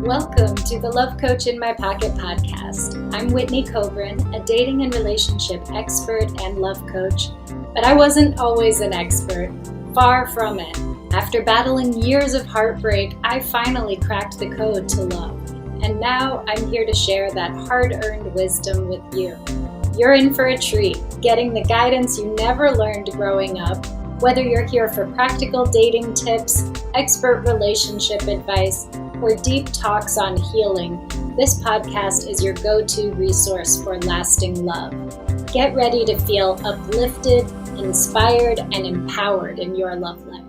Welcome to the Love Coach in My Pocket podcast. I'm Whitney Kobrin, a dating and relationship expert and love coach, but I wasn't always an expert. Far from it. After battling years of heartbreak, I finally cracked the code to love. And now I'm here to share that hard-earned wisdom with you. You're in for a treat, getting the guidance you never learned growing up. Whether you're here for practical dating tips, expert relationship advice, or deep talks on healing, this podcast is your go-to resource for lasting love. Get ready to feel uplifted, inspired, and empowered in your love life.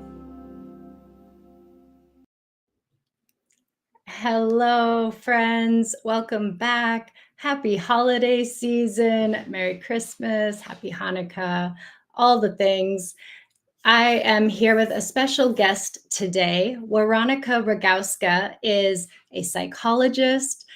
Hello, friends. Welcome back. Happy holiday season. Merry Christmas. Happy Hanukkah. All the things. I am here with a special guest today. Weronika Rogowska is a psychologist,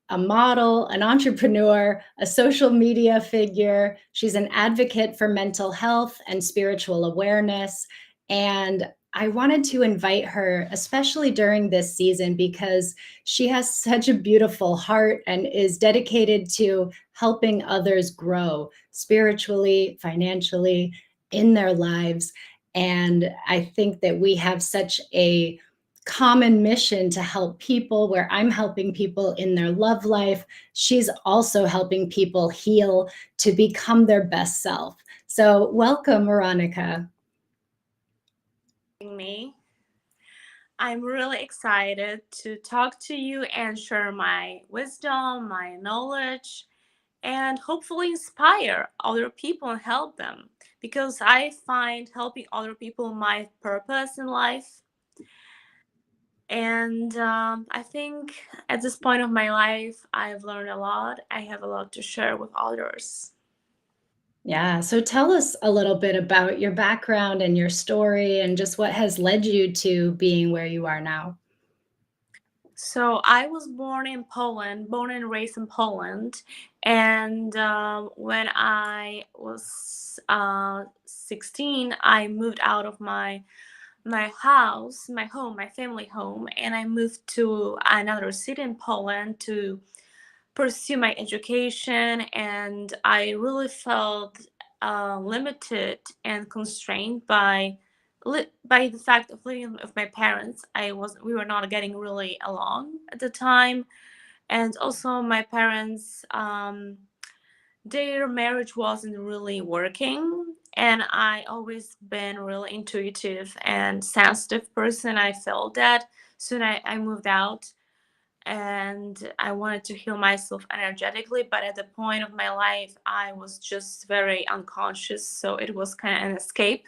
a model, an entrepreneur, a social media figure. She's an advocate for mental health and spiritual awareness. And I wanted to invite her, especially during this season, because she has such a beautiful heart and is dedicated to helping others grow spiritually, financially, in their lives. And I think that we have such a common mission to help people, where I'm helping people in their love life. She's also helping people heal to become their best self. So welcome, Weronika. Me. I'm really excited to talk to you and share my wisdom, my knowledge, and hopefully inspire other people and help them, because I find helping other people my purpose in life. And I think at this point of my life, I've learned a lot. I have a lot to share with others. Yeah, so tell us a little bit about your background and your story and just what has led you to being where you are now. So I was born and raised in Poland. And when I was 16, I moved out of my house, my home, my family home, and I moved to another city in Poland to pursue my education. And I really felt limited and constrained by the fact of living with my parents. We were not getting really along at the time. And also my parents, their marriage wasn't really working, and I always been really intuitive and sensitive person. I felt that soon. I moved out, and I wanted to heal myself energetically, but at the point of my life I was just very unconscious, so it was kind of an escape.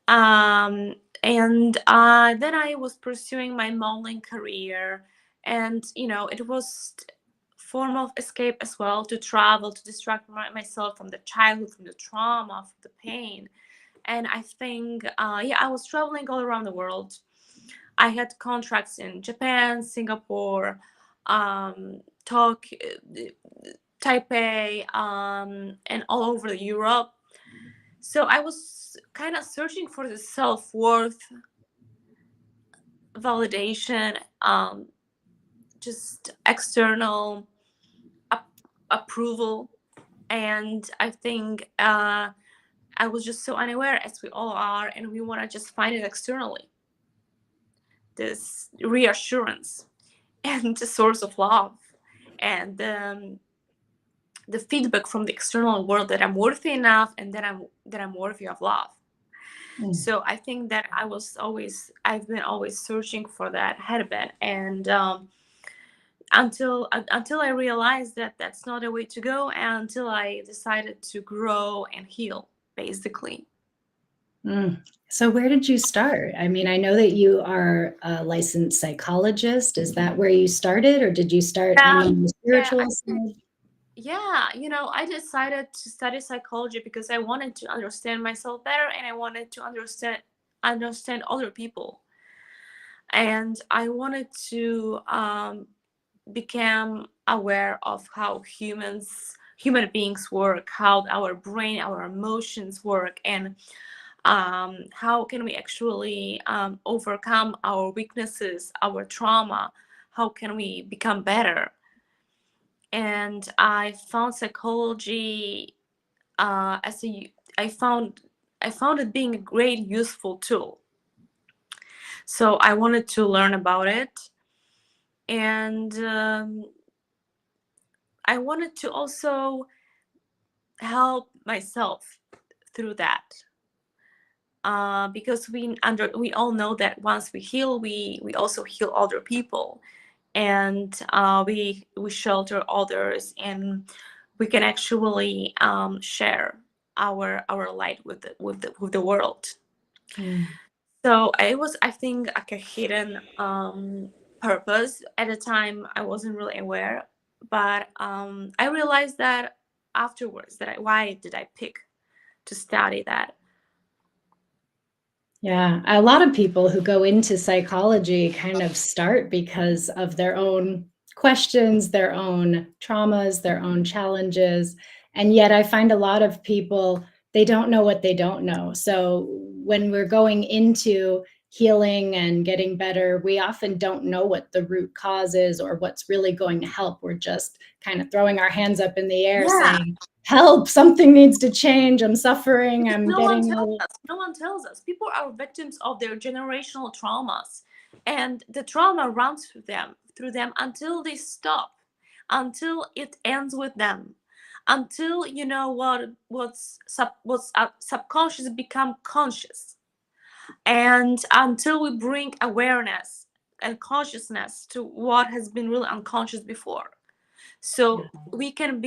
And then I was pursuing my modeling career, and it was form of escape as well, to travel, to distract myself from the childhood, from the trauma, from the pain. And I think I was traveling all around the world. I had contracts in Japan, Singapore, Taipei, and all over Europe. So I was kind of searching for the self-worth, validation, just external approval. And I think I was just so unaware, as we all are, and we want to just find it externally, this reassurance and the source of love, and the feedback from the external world that I'm worthy enough, and that I'm worthy of love. So I think that I've been always searching for that, had been, and until I realized that that's not a way to go, and until I decided to grow and heal, basically. So where did you start? I mean, I know that you are a licensed psychologist. Is that where you started, or did you start on the spiritual side? Yeah, I decided to study psychology because I wanted to understand myself better, and I wanted to understand other people. And I wanted to become aware of how human beings work, how our brain, our emotions work. And how can we actually overcome our weaknesses, our trauma, how can we become better. And I found psychology as a I found it being a great useful tool. So I wanted to learn about it, and I wanted to also help myself through that. Because we all know that once we heal, we also heal other people, and we shelter others, and we can actually share our light with the world. Mm. So it was, I think, like a hidden purpose. At the time, I wasn't really aware, but I realized that afterwards that why did I pick to study that? Yeah, a lot of people who go into psychology kind of start because of their own questions, their own traumas, their own challenges. And yet I find a lot of people, they don't know what they don't know. So when we're going into healing and getting better, we often don't know what the root cause is or what's really going to help. We're just kind of throwing our hands up in the air Yeah, saying, help, something needs to change. I'm suffering. because I'm no one getting tells a us. No one tells us. People are victims of their generational traumas, and the trauma runs through them until they stop, until it ends with them, until you know what's subconscious become conscious, and until we bring awareness and consciousness to what has been really unconscious before. So we can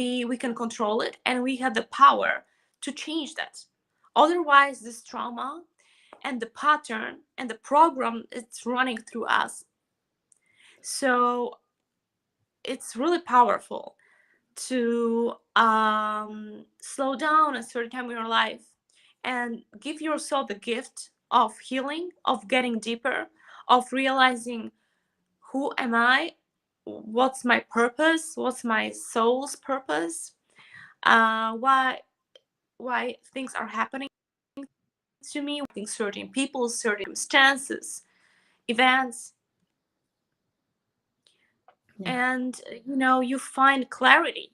control it, and we have the power to change that. Otherwise, this trauma and the pattern and the program, it's running through us. So it's really powerful to slow down a certain time in your life and give yourself the gift of healing, of getting deeper, of realizing, who am I, what's my purpose, what's my soul's purpose, why things are happening to me, certain people, circumstances, events. yeah. And you find clarity.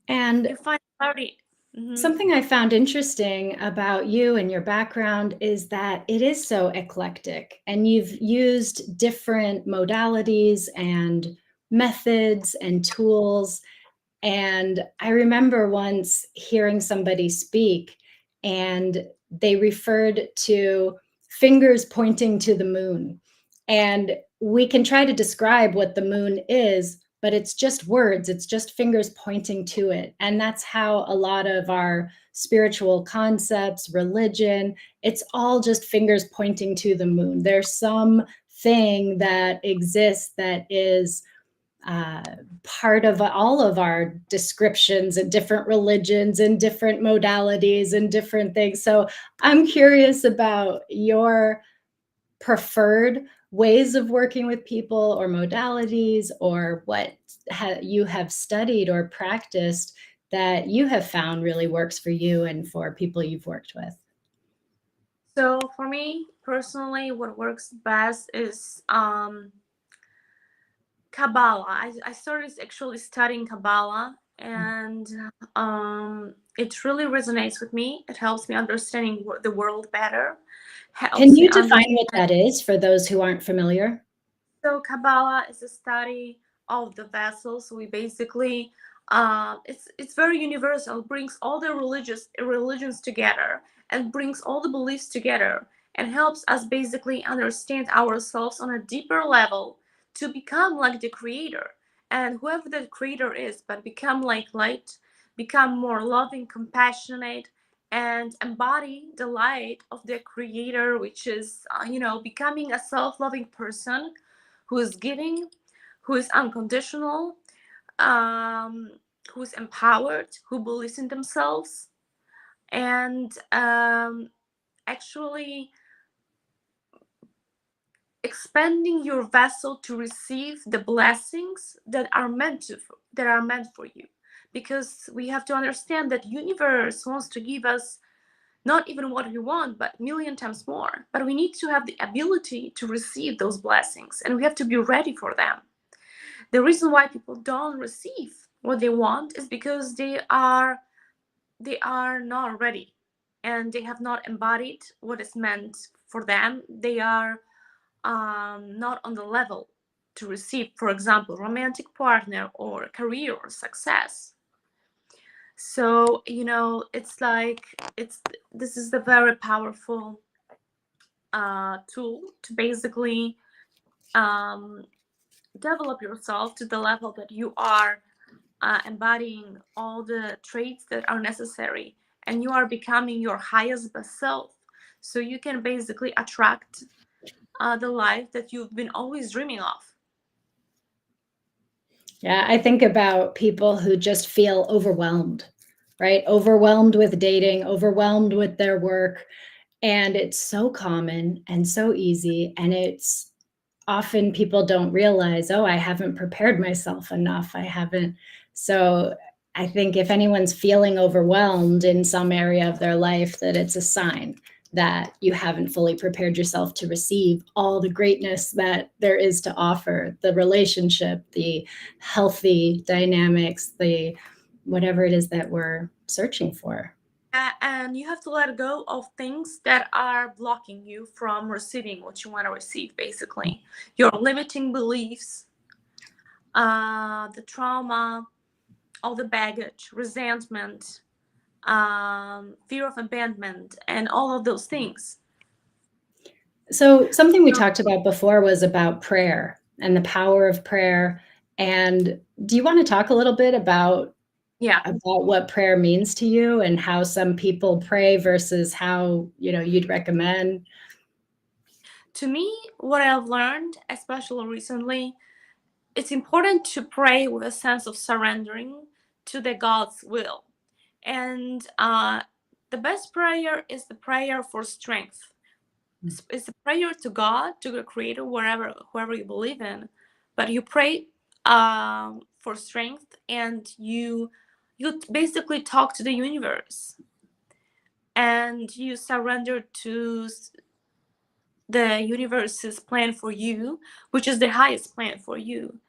And You find clarity. Hmm. something I found interesting about you and your background is that it is so eclectic, and you've used different modalities and methods and tools. And I remember once hearing somebody speak, and they referred to fingers pointing to the moon. And we can try to describe what the moon is, but it's just words, it's just fingers pointing to it. And that's how a lot of our spiritual concepts, religion, it's all just fingers pointing to the moon. There's some thing that exists that is uh, part of all of our descriptions and different religions and different modalities and different things. So I'm curious about your preferred ways of working with people or modalities, or what you have studied or practiced that you have found really works for you and for people you've worked with. So for me personally, what works best is Kabbalah. I started actually studying Kabbalah, and it really resonates with me. It helps me understanding the world better. Can Helps me you define understand. what that is for those who aren't familiar? So Kabbalah is a study of the vessels. We basically, it's very universal. It brings all the religions together, and brings all the beliefs together, and helps us basically understand ourselves on a deeper level, to become like the creator, and whoever the creator is, but become like light, become more loving, compassionate, and embody the light of the creator, which is becoming a self-loving person, who is giving, who is unconditional, um, who is empowered, who believes in themselves, and actually expanding your vessel to receive the blessings that are meant for you. because we have to understand that universe wants to give us not even what we want, but a million times more. But we need to have the ability to receive those blessings, and we have to be ready for them. The reason why people don't receive what they want is because they are not ready, and they have not embodied what is meant for them. They are not on the level to receive, for example, romantic partner or career or success. So it's like it's this is the very powerful tool to basically um, develop yourself to the level that you are embodying all the traits that are necessary, and you are becoming your highest best self, so you can basically attract the life that you've been always dreaming of. Yeah, I think about people who just feel overwhelmed, right? Overwhelmed with dating, overwhelmed with their work. And it's so common and so easy. And it's often people don't realize, oh, I haven't prepared myself enough. I haven't. So I think if anyone's feeling overwhelmed in some area of their life, that it's a sign that you haven't fully prepared yourself to receive all the greatness that there is to offer, the relationship, the healthy dynamics, the whatever it is that we're searching for. And you have to let go of things that are blocking you from receiving what you want to receive, basically your limiting beliefs, the trauma, all the baggage, resentment, fear of abandonment, and all of those things. So something we talked about before was about prayer and the power of prayer. And do you want to talk a little bit about what prayer means to you and how some people pray versus how, you'd recommend? To me, what I've learned, especially recently, it's important to pray with a sense of surrendering to the God's will. And the best prayer is the prayer for strength. It's a prayer to God, to the Creator, whoever you believe in. But you pray for strength, and you basically talk to the universe, and you surrender to the universe's plan for you, which is the highest plan for you.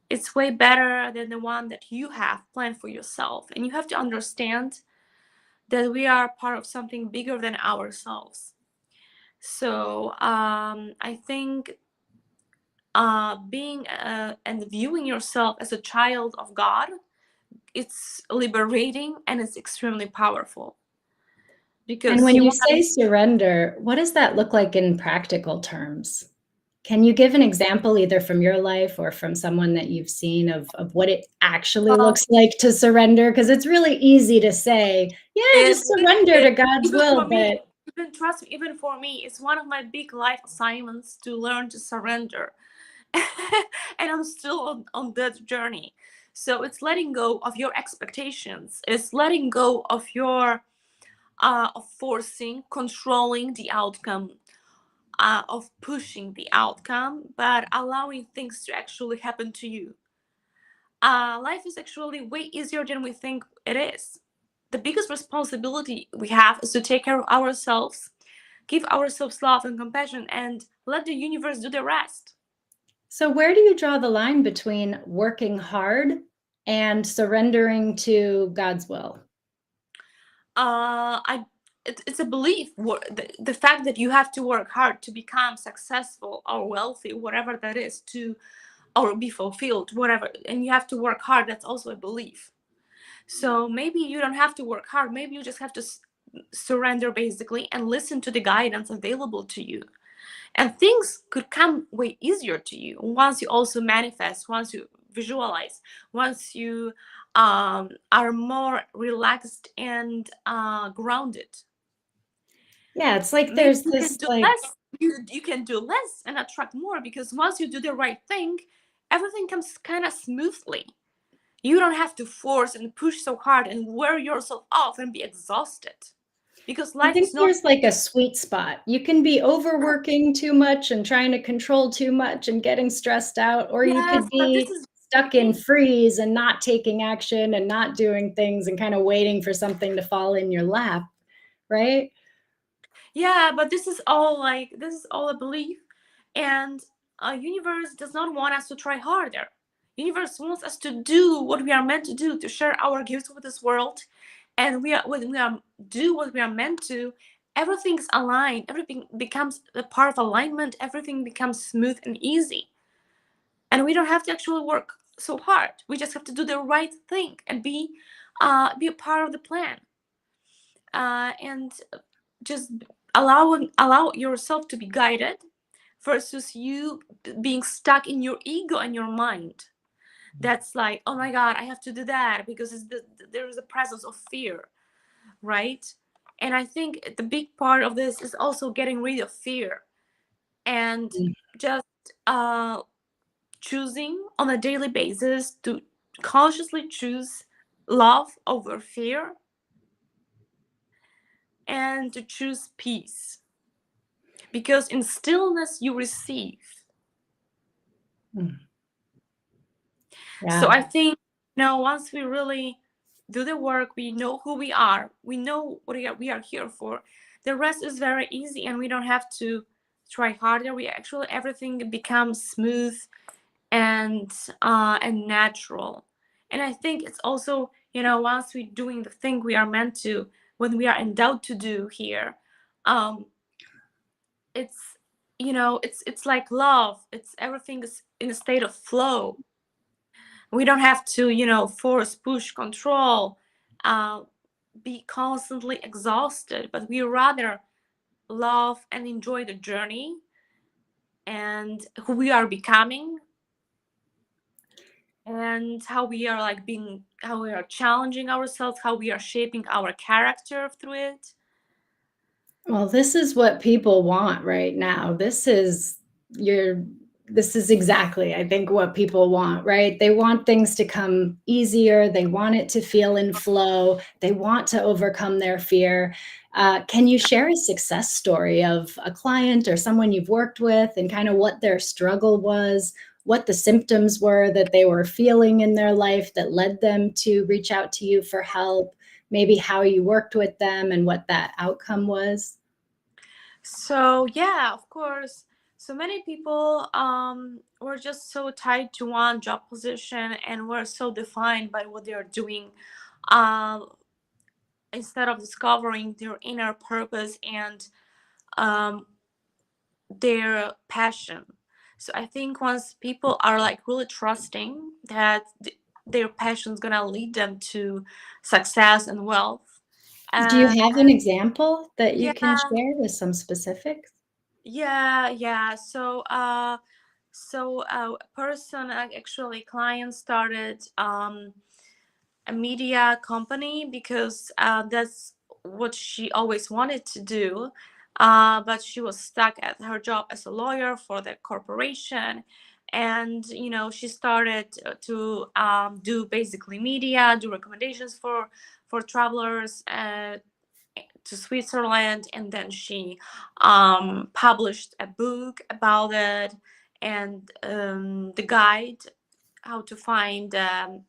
It's way better than the one that you have planned for yourself. And you have to understand that we are part of something bigger than ourselves. So I think being and viewing yourself as a child of God, it's liberating and it's extremely powerful. Because And when you say surrender, what does that look like in practical terms? Can you give an example either from your life or from someone that you've seen of what it actually looks like to surrender? Because it's really easy to say, yeah, just surrender to God's will. But trust me, even for me, it's one of my big life assignments to learn to surrender. And I'm still on that journey. So it's letting go of your expectations. It's letting go of your of forcing, controlling the outcome, of pushing the outcome, but allowing things to actually happen to you. Life is actually way easier than we think it is. The biggest responsibility we have is to take care of ourselves, give ourselves love and compassion, and let the universe do the rest. So where do you draw the line between working hard and surrendering to God's will? It's a belief. The fact that you have to work hard to become successful or wealthy, whatever that is, or be fulfilled, whatever, and you have to work hard, that's also a belief. So maybe you don't have to work hard. Maybe you just have to surrender, basically, and listen to the guidance available to you. And things could come way easier to you once you also manifest, once you visualize, once you are more relaxed and grounded. Yeah, it's like there's this you can do less and attract more, because once you do the right thing, everything comes kind of smoothly. You don't have to force and push so hard and wear yourself off and be exhausted, because life is not. There's like a sweet spot. You can be overworking too much and trying to control too much and getting stressed out, or you could be stuck in freeze and not taking action and not doing things and kind of waiting for something to fall in your lap, right? Yeah, but this is all a belief, and universe does not want us to try harder. Universe wants us to do what we are meant to do, to share our gifts with this world, and when we are do what we are meant to, everything's aligned. Everything becomes a part of alignment. Everything becomes smooth and easy, and we don't have to actually work so hard. We just have to do the right thing and be a part of the plan, and just allow yourself to be guided versus you being stuck in your ego and your mind. That's like, oh my god, I have to do that because there is a presence of fear, right? And I think the big part of this is also getting rid of fear and just choosing on a daily basis to consciously choose love over fear and to choose peace, because in stillness you receive. Yeah. So I think, once we really do the work, we know who we are, we know what we are here for, the rest is very easy and we don't have to try harder. We actually, everything becomes smooth and natural. And I think it's also, once we're doing the thing we are meant to, when we are endowed to do here, it's it's like love. It's everything is in a state of flow. We don't have to force, push, control, uh, be constantly exhausted, but we rather love and enjoy the journey and who we are becoming, and how we are how we are challenging ourselves, how we are shaping our character through it. Well, this is what people want right now. This is exactly, I think, what people want, right? They want things to come easier. They want it to feel in flow. They want to overcome their fear. Can you share a success story of a client or someone you've worked with and kind of what their struggle was, what the symptoms were that they were feeling in their life that led them to reach out to you for help? Maybe how you worked with them and what that outcome was? So yeah, of course. So many people were just so tied to one job position and were so defined by what they are doing, um, instead of discovering their inner purpose and um, their passion. So I think once people are like really trusting that their passion is gonna lead them to success and wealth, Do you uh, have an example that you can yeah, share with some specifics? yeah. So a person, actually client, started a media company because that's what she always wanted to do. But she was stuck at her job as a lawyer for the corporation. And, she started to do basically media, do recommendations for travelers to Switzerland. And then she published a book about it, and the guide how to find the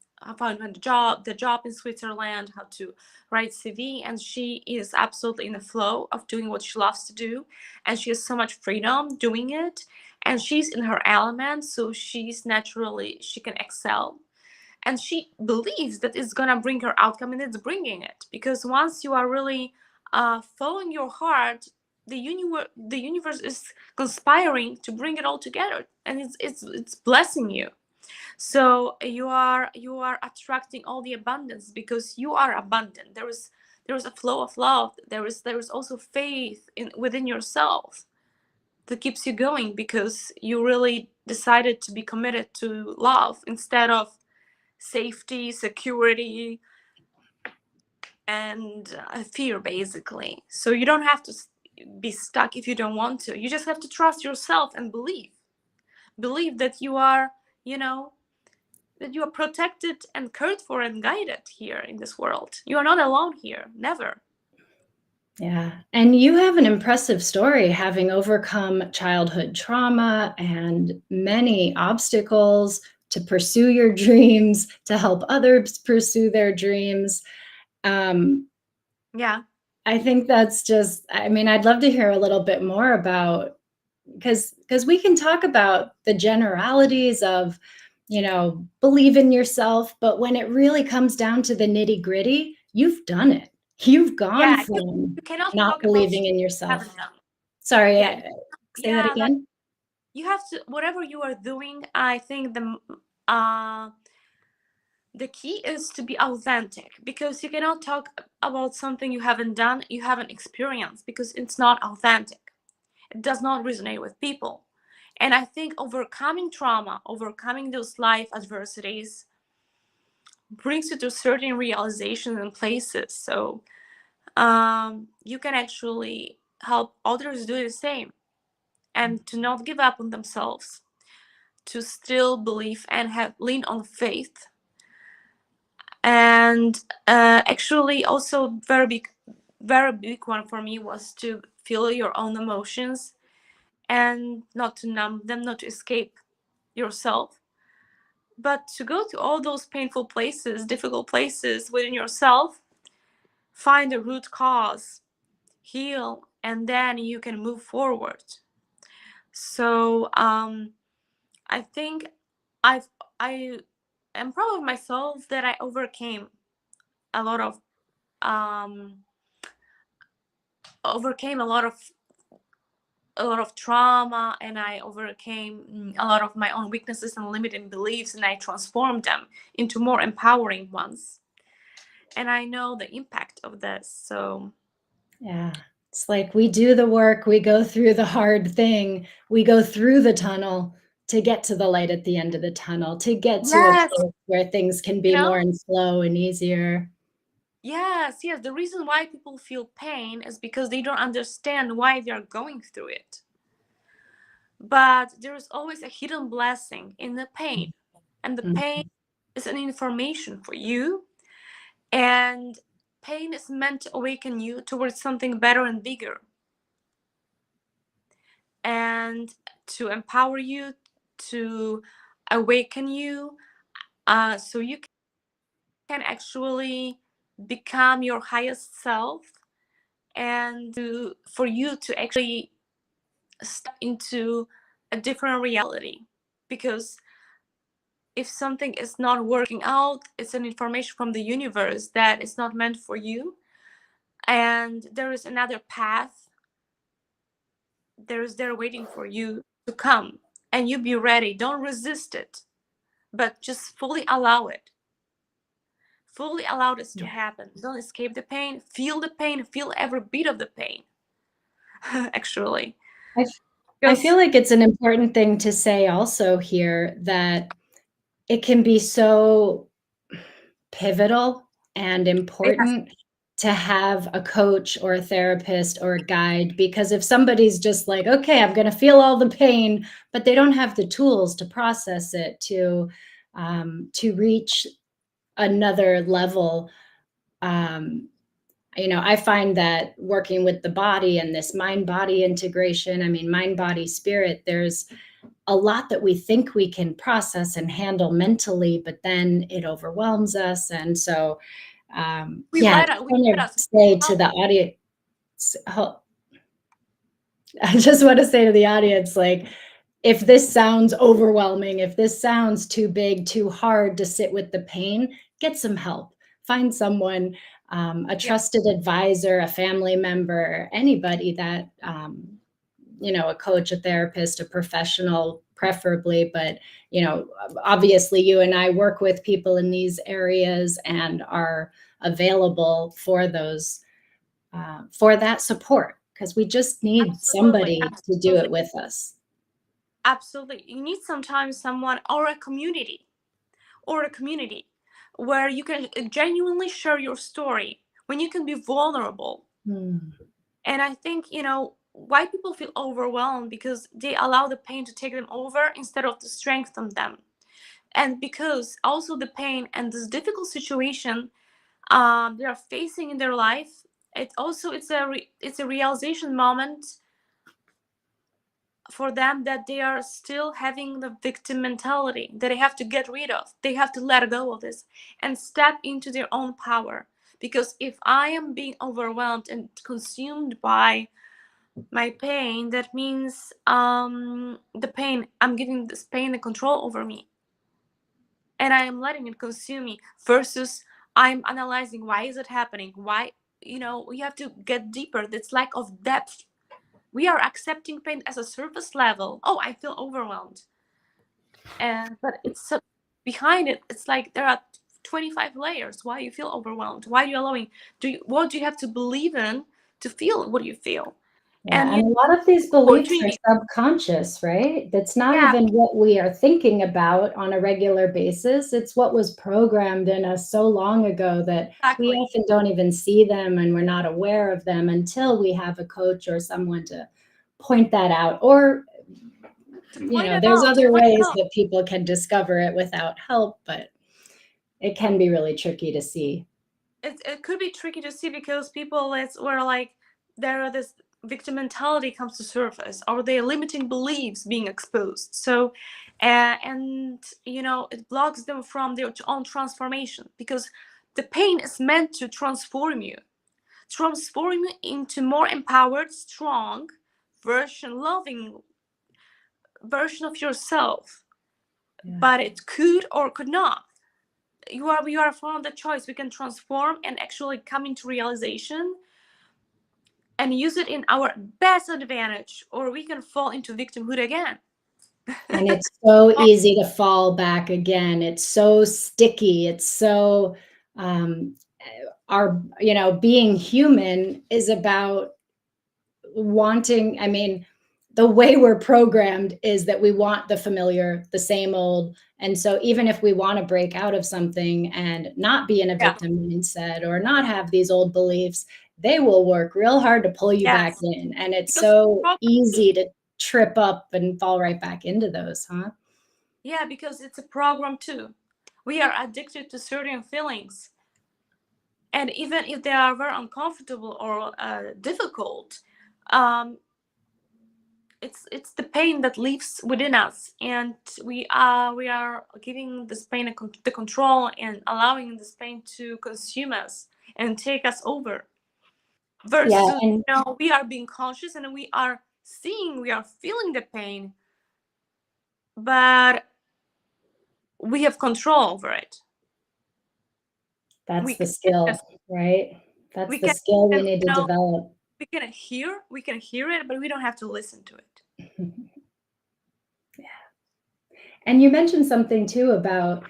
job in Switzerland, how to write CV. And she is absolutely in the flow of doing what she loves to do, and she has so much freedom doing it, and she's in her element, so she can excel, and she believes that it's gonna bring her outcome, and it's bringing it, because once you are really following your heart, the universe is conspiring to bring it all together, and it's blessing you. So you are attracting all the abundance because you are abundant. There is a flow of love. There is also faith within yourself that keeps you going, because you really decided to be committed to love instead of safety, security, and fear, basically. So you don't have to be stuck if you don't want to. You just have to trust yourself and believe that you are, you know that you are protected and cared for and guided here in this world. You are not alone here, never. Yeah. And you have an impressive story, having overcome childhood trauma and many obstacles, to pursue your dreams, to help others pursue their dreams. Yeah. I think that's just, I mean, I'd love to hear a little bit more about, because we can talk about the generalities of, you know, believe in yourself, but when it really comes down to the nitty gritty, you've done it. You've gone Yeah, from you cannot not talk about believing stuff in you yourself. haven't done. Sorry, Yeah, say that yeah, like again. you have to, whatever you are doing, I think the key is to be authentic, because you cannot talk about something you haven't done, you haven't experienced, because it's not authentic. It does not resonate with people. And I think overcoming trauma, overcoming those life adversities brings you to certain realizations and places. So you can actually help others do the same, and to not give up on themselves, to still believe and have lean on faith. And actually also very big one for me was to feel your own emotions and not to numb them, not to escape yourself, but to go to all those painful places, difficult places within yourself, find the root cause, heal, and then you can move forward. So I think I am proud of myself that I overcame a lot of um, overcame a lot of trauma, and I overcame a lot of my own weaknesses and limiting beliefs, and I transformed them into more empowering ones. And I know the impact of this. So Yeah. It's like we do the work, we go through the hard thing, we go through the tunnel to get to the light at the end of the tunnel, to get to a yes, place where things can you be know, more in flow and easier. yes, yes. The reason why people feel pain is because they don't understand why they're going through it. But there is always a hidden blessing in the pain, and the Mm. pain is an information for you. And pain is meant to awaken you towards something better and bigger, and to empower you, to awaken you, so you can actually become your highest self, and for you to actually step into a different reality. Because if something is not working out, it's an information from the universe that it's not meant for you, and there is another path there waiting for you to come, and you be ready. Don't resist it, but just fully allow this to happen. Don't escape the pain, feel every bit of the pain. Actually, I I feel because like it's an important thing to say also here that it can be so pivotal and yes, important to have a coach or a therapist or a guide, because if somebody's just like, okay, I'm going to feel all the pain, but they don't have the tools to process it, to reach another level. um, you know, I find that working with the body and this mind body integration, I mean, mind body spirit, there's a lot that we think we can process and handle mentally, but then it overwhelms us. And so, yeah, we kind let of us say to help. the audience, I just want to say to the audience, like, if this sounds overwhelming, if this sounds too big, too hard to sit with the pain, get some help. Find someone, a Yeah, trusted advisor, a family member, anybody that, you know, a coach, a therapist, a professional, preferably. But, you know, obviously, you and I work with people in these areas and are available for those, for that support, because we just need absolutely, somebody to do absolutely, it with us. absolutely. You need sometimes someone or a community where you can genuinely share your story, when you can be vulnerable. Hmm. And I think, why people feel overwhelmed, because they allow the pain to take them over instead of to strengthen them. And because also the pain and this difficult situation they are facing in their life, it's a realization moment for them that they are still having the victim mentality that they have to get rid of. They have to let go of this and step into their own power. Because if I am being overwhelmed and consumed by my pain, that means the pain, I'm giving this pain the control over me, and I am letting it consume me, versus I'm analyzing why is it happening, why, we have to get deeper. This lack of depth. We are accepting pain as a surface level. Oh, I feel overwhelmed, and but it's behind it. It's like there are 25 layers. Why you feel overwhelmed? Why are you allowing? What do you have to believe in to feel what you feel? Yeah, And and a lot of these beliefs are opportunity. subconscious, right? That's not Yeah, even what we are thinking about on a regular basis. It's what was programmed in us so long ago that we exactly. often don't even see them and we're not aware of them until we have a coach or someone to point that out. Or, To point it there's out, to other point it ways out. that people can discover it without help, but it can be really tricky to see. It could be tricky to see because people, it's where like there are this victim mentality comes to surface, or their limiting beliefs being exposed. So and it blocks them from their own transformation, because the pain is meant to transform you into more empowered, strong version, loving version of yourself. Yeah. But it could or could not. We are from the choice. We can transform and actually come into realization and use it in our best advantage, or we can fall into victimhood again. And it's so easy to fall back again. It's so sticky. It's so, our, being human is about wanting, the way we're programmed is that we want the familiar, the same old. And so even if we want to break out of something and not be in a Yeah. victim mindset or not have these old beliefs, they will work real hard to pull you back Yes. in. And it's Because so easy to trip up and fall right back into those, huh? yeah, because it's a program too. We are addicted to certain feelings, and even if they are very uncomfortable or difficult, um, it's the pain that lives within us, and we are giving this pain the control and allowing this pain to consume us and take us over. Yeah, Versus, and we are being conscious and we are seeing, we are feeling the pain, but we have control over it. that's We the can, skill, right? That's we the can, skill we and, need to develop. we can hear it, but we don't have to listen to it. And you mentioned something too about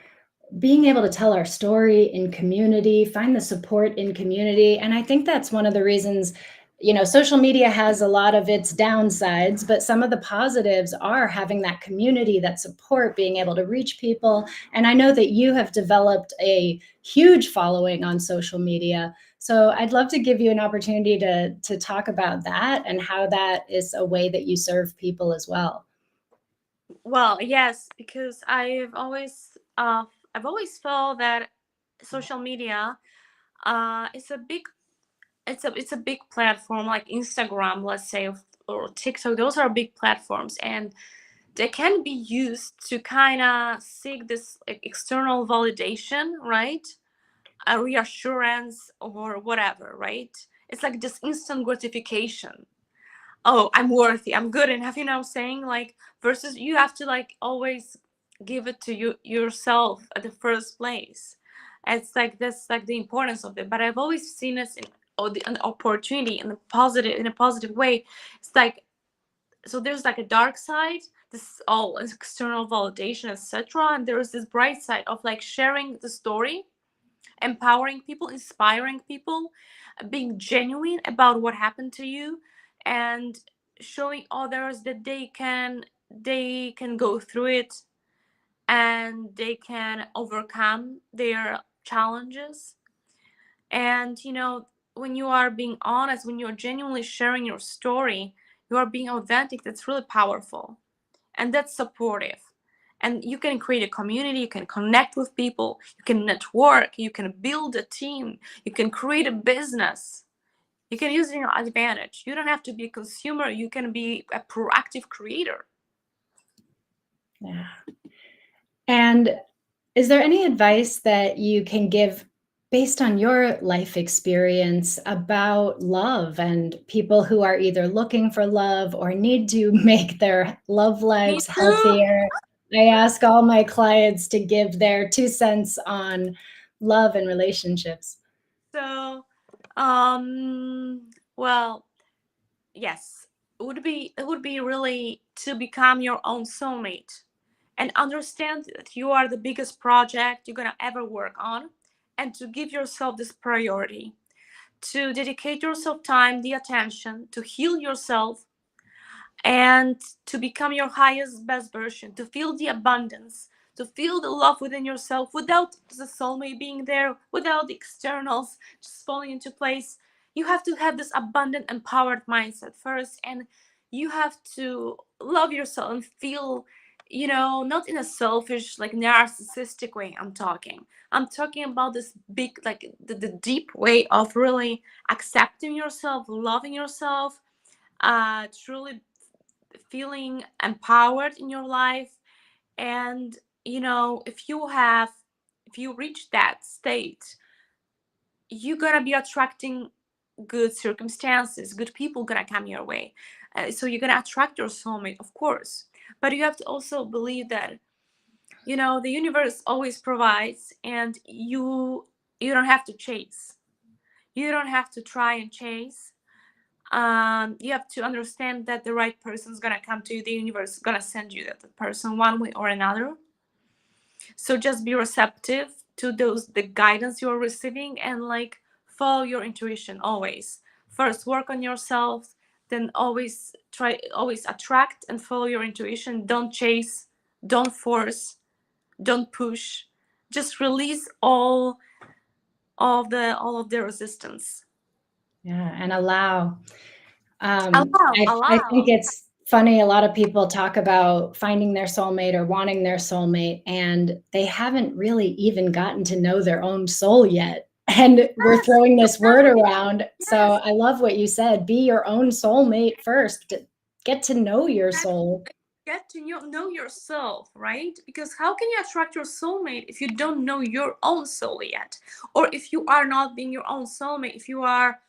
being able to tell our story in community, find the support in community. And I think that's one of the reasons, social media has a lot of its downsides, but some of the positives are having that community, that support, being able to reach people. And I know that you have developed a huge following on social media. So I'd love to give you an opportunity to talk about that and how that is a way that you serve people as well. Well, yes, because I've always felt that social media is a big it's a big platform like Instagram, let's say, or TikTok. Those are big platforms, and they can be used to kind of seek this external validation, right? A reassurance or whatever, right? It's like this instant gratification. Oh, I'm worthy, I'm good enough, saying, like, versus you have to like always give it to yourself at the first place. It's like that's like the importance of it. But I've always seen this an opportunity in a positive way. It's like, so there's like a dark side, this all external validation, etc., and there's this bright side of like sharing the story, empowering people, inspiring people, being genuine about what happened to you, and showing others that they can go through it, and they can overcome their challenges. And when you are being honest, when you're genuinely sharing your story, you are being authentic. That's really powerful, and that's supportive. And you can create a community, you can connect with people, you can network, you can build a team, you can create a business. You can use it in your advantage. You don't have to be a consumer. You can be a proactive creator. Yeah. And is there any advice that you can give based on your life experience about love and people who are either looking for love or need to make their love Me lives too. healthier? I ask all my clients to give their 2 cents on love and relationships. So, well, yes, it would be really to become your own soulmate and understand that you are the biggest project you're gonna ever work on, and to give yourself this priority, to dedicate yourself time, the attention, to heal yourself, and to become your highest best version, to feel the abundance, to feel the love within yourself without the soulmate being there, without the externals just falling into place. You have to have this abundant, empowered mindset first, and you have to love yourself and feel, not in a selfish, like narcissistic way. I'm talking about this big, like the deep way of really accepting yourself, loving yourself, truly feeling empowered in your life. And if you reach that state, you're gonna be attracting good circumstances, good people gonna come your way. So you're gonna attract your soulmate, of course, but you have to also believe that the universe always provides, and you don't have to chase, you don't have to try and chase. You have to understand that the right person is gonna come to you. The universe is gonna send you that person one way or another. So just be receptive to the guidance you're receiving, and like follow your intuition always. First, work on yourself, then always attract and follow your intuition. Don't chase, don't force, don't push. Just release all of the resistance. Yeah, and allow. Allow, I think allow. it's funny, a lot of people talk about finding their soulmate or wanting their soulmate, and they haven't really even gotten to know their own soul yet. And we're Yes, throwing this word exactly. around. So Yes. I love what you said. Be your own soulmate first. Get to know your soul. Get to know yourself, right? Because how can you attract your soulmate if you don't know your own soul yet? Or if you are not being your own soulmate, if you are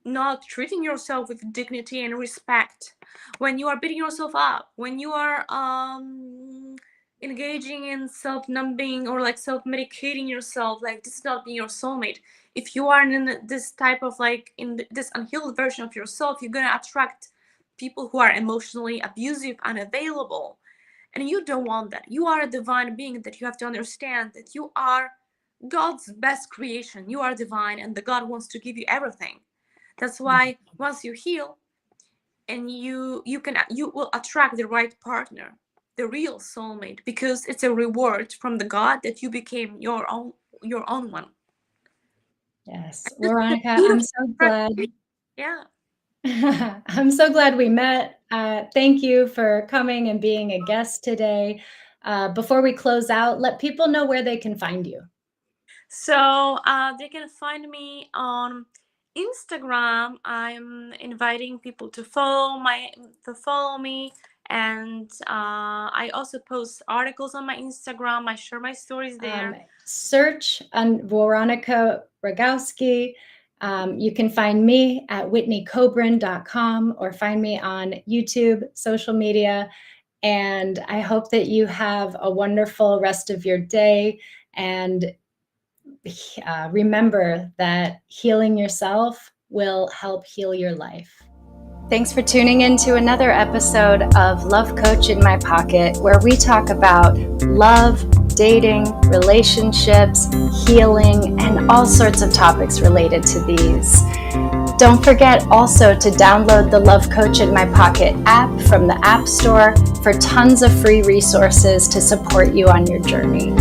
not treating yourself with dignity and respect, when you are beating yourself up, when you are engaging in self-numbing or like self-medicating yourself, like this is not being your soulmate. If you are in this type of like in this unhealed version of yourself, you're gonna attract people who are emotionally abusive, unavailable, and you don't want that. You are a divine being, that you have to understand that you are God's best creation. You are divine, and the God wants to give you everything. That's why once you heal, and you will attract the right partner, the real soulmate, because it's a reward from the God that you became your own one. Yes. This is a Veronica, I'm beautiful so glad. expression. Yeah. I'm so glad we met. Thank you for coming and being a guest today. Before we close out, let people know where they can find you. So they can find me on Instagram. I'm inviting people to follow me, and I also post articles on my Instagram. I share my stories there. Search on Weronika Rogowska. You can find me at whitneykobrin.com or find me on YouTube, social media. And I hope that you have a wonderful rest of your day. And remember that healing yourself will help heal your life. Thanks for tuning in to another episode of Love Coach in My Pocket, where we talk about love, dating, relationships, healing, and all sorts of topics related to these. Don't forget also to download the Love Coach in My Pocket app from the App Store for tons of free resources to support you on your journey.